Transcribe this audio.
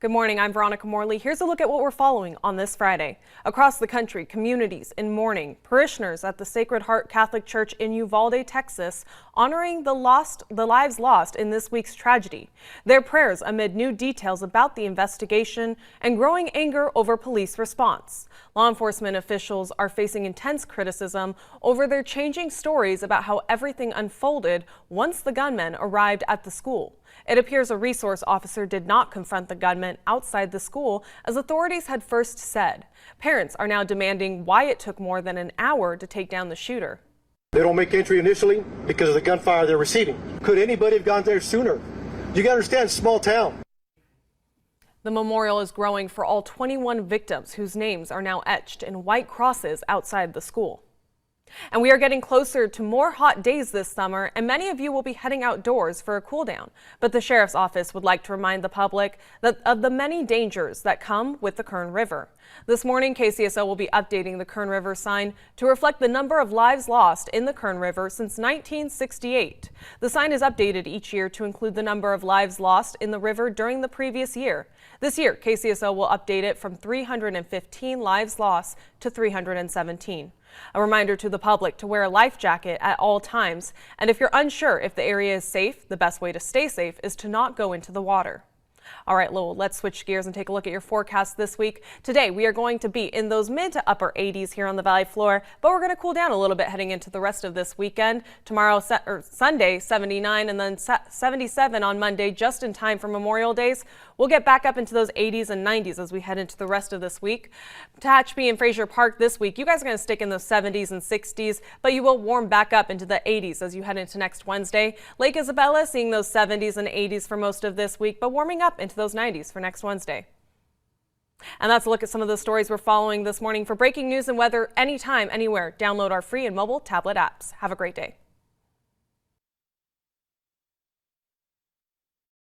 Good morning, I'm Veronica Morley. Here's a look at what we're following on this Friday. Across the country, communities in mourning, parishioners at the Sacred Heart Catholic Church in Uvalde, Texas, honoring the lives lost in this week's tragedy. Their prayers amid new details about the investigation and growing anger over police response. Law enforcement officials are facing intense criticism over their changing stories about how everything unfolded once the gunmen arrived at the school. It appears a resource officer did not confront the gunman outside the school, as authorities had first said. Parents are now demanding why it took more than an hour to take down the shooter. They don't make entry initially because of the gunfire they're receiving. Could anybody have gone there sooner? You gotta understand, small town. The memorial is growing for all 21 victims whose names are now etched in white crosses outside the school. And we are getting closer to more hot days this summer, and many of you will be heading outdoors for a cool down. But the sheriff's office would like to remind the public of the many dangers that come with the Kern River. This morning, KCSO will be updating the Kern River sign to reflect the number of lives lost in the Kern River since 1968. The sign is updated each year to include the number of lives lost in the river during the previous year. This year, KCSO will update it from 315 lives lost to 317. A reminder to the public to wear a life jacket at all times, and if you're unsure if the area is safe, the best way to stay safe is to not go into the water. All right, Lowell, let's switch gears and take a look at your forecast this week. Today, we are going to be in those mid to upper 80s here on the Valley floor, but we're going to cool down a little bit heading into the rest of this weekend. Tomorrow, Sunday, 79, and then 77 on Monday, just in time for Memorial Days. We'll get back up into those 80s and 90s as we head into the rest of this week. Tehachapi and Fraser Park this week, you guys are going to stick in those 70s and 60s, but you will warm back up into the 80s as you head into next Wednesday. Lake Isabella seeing those 70s and 80s for most of this week, but warming up into those 90s for next Wednesday. And that's a look at some of the stories we're following this morning. For breaking news and weather anytime, anywhere, download our free and mobile tablet apps. Have a great day.